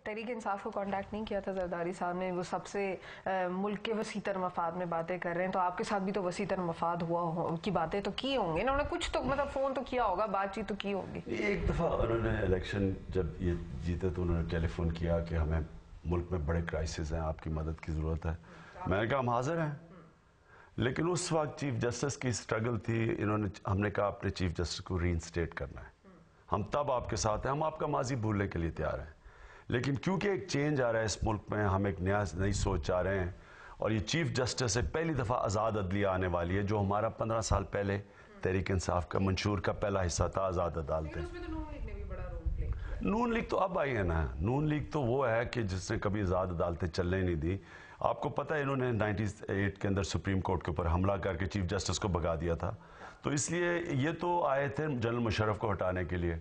تحریک انصاف کو کانٹیکٹ نہیں کیا تھا زرداری صاحب نے؟ وہ سب سے ملک کے وسیع تر مفاد میں باتیں کر رہے ہیں، تو آپ کے ساتھ بھی تو وسیع تر مفاد ہوا کی باتیں تو کی ہوں گی، انہوں نے کچھ تو مطلب فون تو کیا ہوگا، بات چیت تو کی ہوگی؟ ایک دفعہ انہوں نے الیکشن جب یہ جیتے تو انہوں نے ٹیلی فون کیا کہ ہمیں ملک میں بڑے کرائسس ہیں، آپ کی مدد کی ضرورت ہے. میں نے کہا ہم حاضر ہیں، لیکن اس وقت چیف جسٹس کی سٹرگل تھی. ہم نے کہا اپنے چیف جسٹس کو ری انسٹیٹ کرنا ہے، ہم تب آپ کے ساتھ ہیں، ہم آپ کا ماضی بھولنے کے لیے تیار ہیں. لیکن کیونکہ ایک چینج آ رہا ہے اس ملک میں، ہم ایک نئی سوچ چاہ رہے ہیں، اور یہ چیف جسٹس سے پہلی دفعہ آزاد عدلیہ آنے والی ہے، جو ہمارا 15 سال پہلے تحریک انصاف کا منشور کا پہلا حصہ تھا، آزاد عدالتیں. نون لیگ تو اب آئی ہے نا. نون لیگ تو وہ ہے کہ جس نے کبھی آزاد عدالتیں چلنے ہی نہیں دی. آپ کو پتہ ہے انہوں نے 98 کے اندر سپریم کورٹ کے اوپر حملہ کر کے چیف جسٹس کو بھگا دیا تھا. تو اس لیے یہ تو آئے تھے جنرل مشرف کو ہٹانے کے لیے.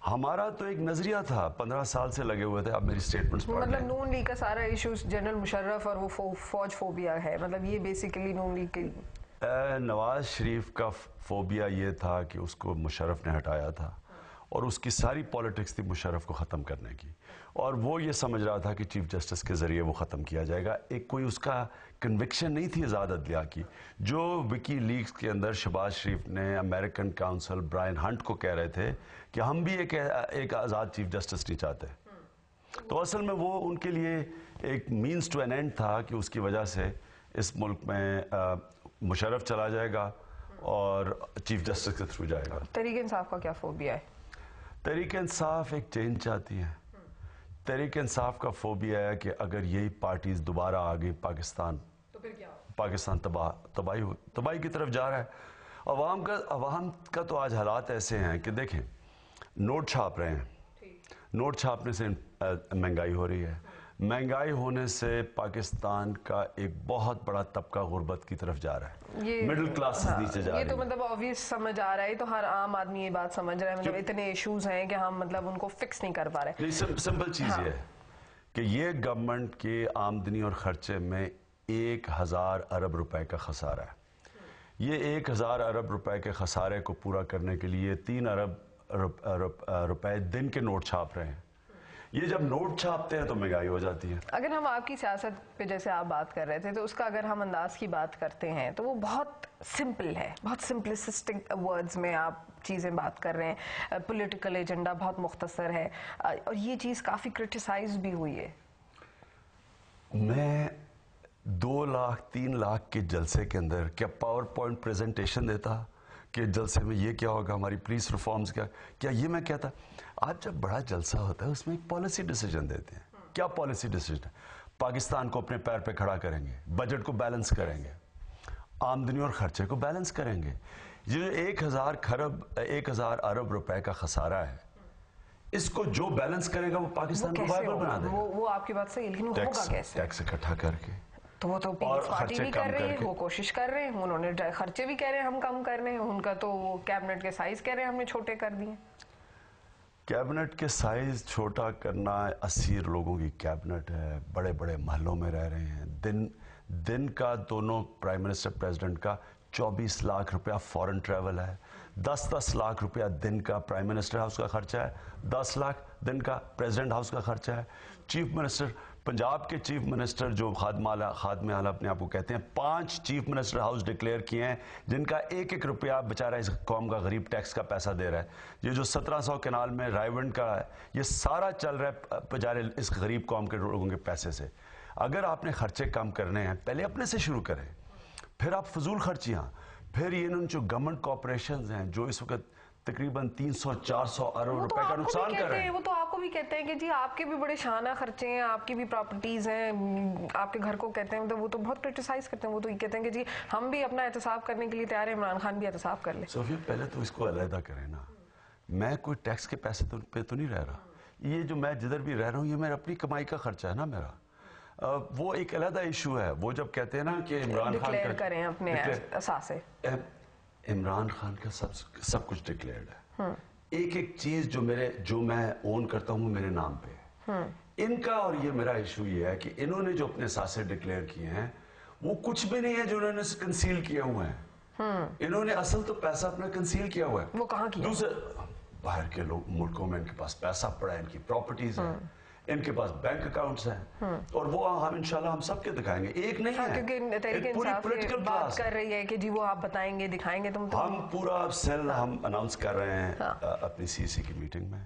ہمارا تو ایک نظریہ تھا، 15 سال سے لگے ہوئے تھے. اب میری سٹیٹمنٹس پڑھ مطلب نون لیگ کا سارا ایشوز جنرل مشرف اور وہ فوج فوبیا ہے، مطلب یہ بیسیکلی نون لیگ کی. نواز شریف کا فوبیا یہ تھا کہ اس کو مشرف نے ہٹایا تھا، اور اس کی ساری پالیٹکس تھی مشرف کو ختم کرنے کی، اور وہ یہ سمجھ رہا تھا کہ چیف جسٹس کے ذریعے وہ ختم کیا جائے گا. ایک کوئی اس کا کنوکشن نہیں تھی آزاد عدلیہ کی. جو وکی لیگز کے اندر شہباز شریف نے امریکن کاؤنسل برائن ہنٹ کو کہہ رہے تھے کہ ہم بھی ایک آزاد چیف جسٹس نہیں چاہتے. تو اصل میں وہ ان کے لیے ایک مینز ٹو این اینڈ تھا کہ اس کی وجہ سے اس ملک میں مشرف چلا جائے گا اور چیف جسٹس کے تھرو جائے گا. تحریک انصاف کا کیا فوبیا ہے؟ تحریک انصاف ایک چینج چاہتی ہے. تحریک انصاف کا فوبیا ہے کہ اگر یہی پارٹیز دوبارہ آ گئی پاکستان تباہی کی طرف جا رہا ہے. عوام کا تو آج حالات ایسے ہیں کہ دیکھیں، نوٹ چھاپ رہے ہیں، نوٹ چھاپنے سے مہنگائی ہو رہی ہے. مہنگائی ہونے سے پاکستان کا ایک بہت بڑا طبقہ غربت کی طرف جا رہا ہے، مڈل کلاس نیچے جا رہی ہے. یہ تو مطلب obvious سمجھ آ رہا ہے، تو ہر عام آدمی یہ بات سمجھ رہا ہے. مطلب اتنے ایشوز ہیں کہ ہم مطلب ان کو فکس نہیں کر پا رہے. سمپل چیز یہ ہے کہ یہ گورنمنٹ کے آمدنی اور خرچے میں 1000 ارب روپے کا خسارہ ہے. یہ 1000 ارب روپے کے خسارے کو پورا کرنے کے لیے 3 ارب روپے دن کے نوٹ چھاپ رہے ہیں. یہ جب نوٹ چھاپتے ہیں تو مہنگائی ہو جاتی ہے. اگر ہم آپ کی سیاست پہ جیسے آپ بات کر رہے تھے، تو اس کا اگر ہم انداز کی بات کرتے ہیں تو وہ بہت سمپل ہے، بہت سمپلسٹک ورڈز میں آپ چیزیں بات کر رہے ہیں. پولیٹیکل ایجنڈا بہت مختصر ہے، اور یہ چیز کافی کرٹیسائز بھی ہوئی ہے. میں 2 لاکھ 3 لاکھ کے جلسے کے اندر کیا پاور پوائنٹ پریزنٹیشن دیتا کہ جلسے میں یہ کیا ہوگا، ہماری پولیس ریفارمز کیا یہ میں کہتا؟ آج جب بڑا جلسہ ہوتا ہے اس میں ایک پالیسی ڈیسیجن دیتے ہیں. کیا پالیسی ڈیسیجن؟ پاکستان کو اپنے پیر پہ کھڑا کریں گے، بجٹ کو بیلنس کریں گے، آمدنی اور خرچے کو بیلنس کریں گے. یہ 1000 ارب روپے کا خسارہ ہے، اس کو جو بیلنس کرے گا وہ پاکستان کو وائبل بنا دے گا. وہ آپ کی بات صحیح، لیکن وہ ہوگا کیسے؟ ٹیکس اکٹھا کر کے. تو وہ تو پیپلز پارٹی بھی کر رہی ہے، وہ کوشش کر رہے ہیں، انہوں نے خرچے بھی کہہ رہے ہیں ہم کم کر رہے ہیں. ان کا تو وہ کیبنٹ کے سائز کہہ رہے ہیں ہم نے چھوٹے کر دیے. کیبنٹ کے سائز چھوٹا کرنا، اسیر لوگوں کی کیبنٹ ہے، بڑے بڑے محلوں میں رہ رہے ہیں. دن کا دونوں پرائم منسٹر پریزیڈنٹ کا 24 لاکھ روپیہ فورن ٹریول ہے. 10 لاکھ روپیہ دن کا پرائم منسٹر ہاؤس کا خرچہ ہے، 10 لاکھ دن کا پریزیڈنٹ ہاؤس کا خرچہ ہے. چیف منسٹر پنجاب کے چیف منسٹر جو خادم اعلیٰ اپنے آپ کو کہتے ہیں، 5 چیف منسٹر ہاؤس ڈکلیئر کیے ہیں، جن کا 1 روپیہ بیچارہ اس قوم کا غریب ٹیکس کا پیسہ دے رہا ہے. یہ جو 1700 کنال میں رائیونڈ کا ہے، یہ سارا چل رہا ہے بیچارے اس غریب قوم کے لوگوں کے پیسے سے. اگر آپ نے خرچے کم کرنے ہیں، پہلے اپنے سے شروع کریں، پھر آپ فضول خرچیاں، پھر یہ جو گورنمنٹ کارپوریشنز ہیں جو اس وقت تقریباً 300-400 ارب روپے کا نقصان کر رہے ہیں. وہ تو آپ کو بھی کہتے ہیں کہ جی آپ کے بھی بڑے شانہ خرچے ہیں، آپ کی بھی پراپرٹیز ہیں، آپ کے گھر کو کہتے ہیں. وہ تو بہت کرٹیسائز کرتے ہیں. وہ تو یہ کہتے ہیں کہ جی ہم بھی اپنا احتساب کرنے کے لیے تیار ہیں، عمران خان بھی احتساب کر لے. صوفیہ پہلے تو اس کو علیحدہ کریں نا. میں کوئی ٹیکس کے پیسے پہ تو نہیں رہ رہا. یہ جو میں جدھر بھی رہ رہا ہوں یہ میرا اپنی کمائی کا خرچہ ہے نا میرا. وہ ایک علیحدہ ایشو ہے. وہ جب کہتے ہیں نا کہ عمران خان ڈکلیئر کریں اپنے اثاثے، عمران خان کا سب کچھ ڈکلیئرڈ ہے. ایک چیز جو میں اون کرتا ہوں میرے نام پہ ہے. ان کا اور یہ میرا ایشو یہ ہے کہ انہوں نے جو اپنے اثاثے ڈکلیئر کیے ہیں وہ کچھ بھی نہیں ہے جو انہوں نے کنسیل کیے ہوئے ہیں. انہوں نے اصل تو پیسہ اپنا کنسیل کیا ہوا ہے. وہ کہاں کیا؟ باہر کے ملکوں میں ان کے پاس پیسہ پڑا ہے، ان کی پراپرٹیز ہیں. ان کے پاس بینک اکاؤنٹس ہیں اور وہ ہم انشاءاللہ ہم سب کے دکھائیں گے. ایک نہیں ہے کیونکہ تحریک انصاف یہ بات کر رہی ہے کہ جی وہ آپ بتائیں گے دکھائیں گے. ہم پورا سیل ہم اناؤنس کر رہے ہیں اپنی سی سی کی میٹنگ میں.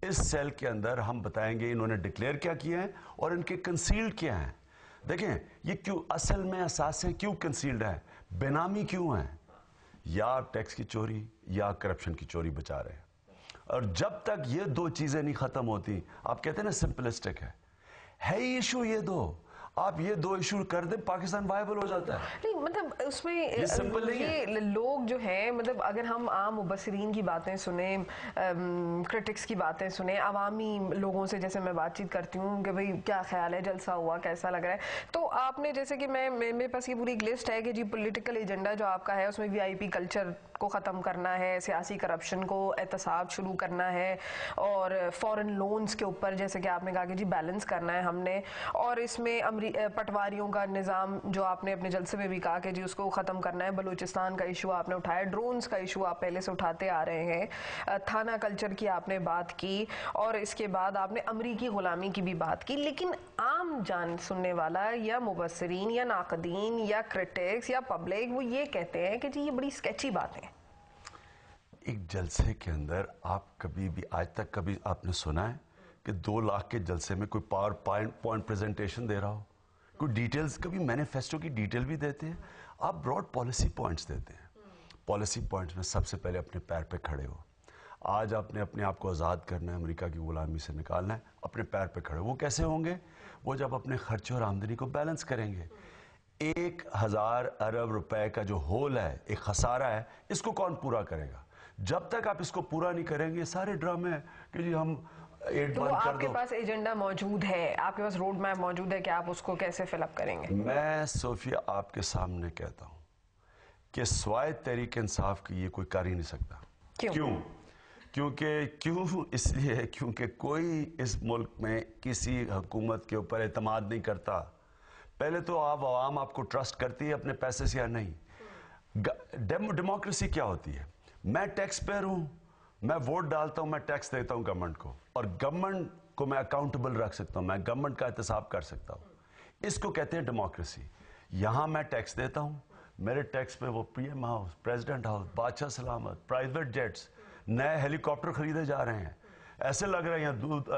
اس سیل کے اندر ہم بتائیں گے انہوں نے ڈکلیئر کیا کیا ہے اور ان کے کنسیلڈ کیا ہیں. دیکھیں یہ کیوں اصل میں اثاثے کیوں کنسیلڈ ہیں, بینامی کیوں ہیں, یا ٹیکس کی چوری یا کرپشن کی چوری بچا رہے ہیں. اور جب تک یہ دو چیزیں نہیں ختم ہوتی, آپ کہتے ہیں نا سمپلسٹک ہے ہی ایشو یہ دو, آپ یہ دو ایشو کر دیں پاکستان وائبل ہو جاتا ہے. نہیں مطلب اس میں یہ لوگ جو ہیں مطلب اگر ہم عام مبصرین کی باتیں سنیں, کرٹکس کی باتیں سنیں, عوامی لوگوں سے جیسے میں بات چیت کرتی ہوں کہ بھئی کیا خیال ہے, جلسہ ہوا کیسا لگ رہا ہے, تو آپ نے جیسے کہ میرے پاس یہ پوری ایک لسٹ ہے کہ جی پولیٹیکل ایجنڈا جو آپ کا ہے اس میں VIP کلچر کو ختم کرنا ہے, سیاسی کرپشن کو احتساب شروع کرنا ہے, اور فورن لونز کے اوپر جیسے کہ آپ نے کہا کہ جی بیلنس کرنا ہے ہم نے, اور اس میں پٹواریوں کا نظام جو آپ نے اپنے جلسے میں بھی کہا کہ جی اس کو ختم کرنا ہے. بلوچستان کا ایشو آپ نے اٹھایا, ڈرونز کا ایشو آپ پہلے سے اٹھاتے آ رہے ہیں, تھانہ کلچر کی آپ نے بات کی, اور اس کے بعد آپ نے امریکی غلامی کی بھی بات کی. لیکن عام جان سننے والا یا مبصرین یا ناقدین یا کرٹکس یا پبلک وہ یہ کہتے ہیں کہ جی یہ بڑی اسکیچی بات ہے. ایک جلسے کے اندر آپ کبھی بھی آج تک کبھی آپ نے سنا ہے کہ 2 لاکھ کے جلسے میں کوئی پاور پوائنٹ پریزنٹیشن دے رہا ہو, کوئی ڈیٹیلز, کبھی مینیفیسٹو کی ڈیٹیل بھی دیتے ہیں, آپ براڈ پالیسی پوائنٹس دیتے ہیں. پالیسی پوائنٹس میں سب سے پہلے اپنے پیر پہ کھڑے ہو. آج آپ نے اپنے آپ کو آزاد کرنا ہے, امریکہ کی غلامی سے نکالنا ہے, اپنے پیر پہ کھڑے ہو. وہ کیسے ہوں گے؟ وہ جب اپنے خرچے اور آمدنی کو بیلنس کریں گے. 1000 ارب روپے کا جو ہول ہے, ایک خسارہ ہے, اس کو کون پورا کرے گا؟ جب تک آپ اس کو پورا نہیں کریں گے سارے ڈرامے ہیں کہ جی ہم ایڈ بند کر دو. آپ کے پاس ایجنڈا موجود ہے, آپ کے پاس روڈ میپ موجود ہے کہ آپ اس کو کیسے فل اپ کریں گے؟ میں صوفیہ آپ کے سامنے کہتا ہوں کہ سوائے تحریک انصاف کی یہ کوئی کر ہی نہیں سکتا. کیوں؟ اس لیے کیونکہ کوئی اس ملک میں کسی حکومت کے اوپر اعتماد نہیں کرتا. پہلے تو عوام آپ کو ٹرسٹ کرتی ہے اپنے پیسے سے یا نہیں. ڈیموکریسی کیا ہوتی ہے؟ میں ٹیکس پیئر ہوں, میں ووٹ ڈالتا ہوں, میں ٹیکس دیتا ہوں گورنمنٹ کو, اور گورنمنٹ کو میں اکاؤنٹیبل رکھ سکتا ہوں, میں گورنمنٹ کا احتساب کر سکتا ہوں. اس کو کہتے ہیں ڈیموکریسی. یہاں میں ٹیکس دیتا ہوں, میرے ٹیکس پہ وہ PM ہاؤس, پریزیڈنٹ ہاؤس, بادشاہ سلامت, پرائیویٹ جیٹس, نئے ہیلی کاپٹر خریدے جا رہے ہیں. ایسے لگ رہے ہیں دودھ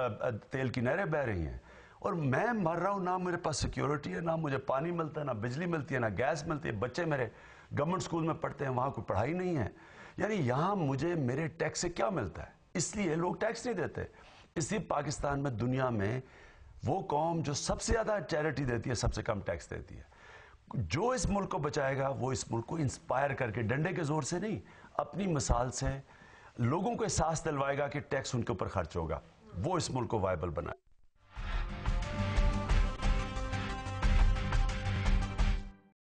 تیل کی نہریں بہہ رہی ہیں, اور میں مر رہا ہوں. نہ میرے پاس سیکیورٹی ہے, نہ مجھے پانی ملتا ہے, نہ بجلی ملتی ہے, نہ گیس ملتی ہے. بچے میرے گورنمنٹ اسکول میں پڑھتے ہیں, وہاں کوئی پڑھائی نہیں ہے. یعنی یہاں مجھے میرے ٹیکس سے کیا ملتا ہے؟ اس لیے لوگ ٹیکس نہیں دیتے. اس لیے پاکستان میں دنیا میں وہ قوم جو سب سے زیادہ چیریٹی دیتی ہے سب سے کم ٹیکس دیتی ہے. جو اس ملک کو بچائے گا وہ اس ملک کو انسپائر کر کے, ڈنڈے کے زور سے نہیں, اپنی مثال سے لوگوں کو احساس دلوائے گا کہ ٹیکس ان کے اوپر خرچ ہوگا, وہ اس ملک کو وائبل بنائے.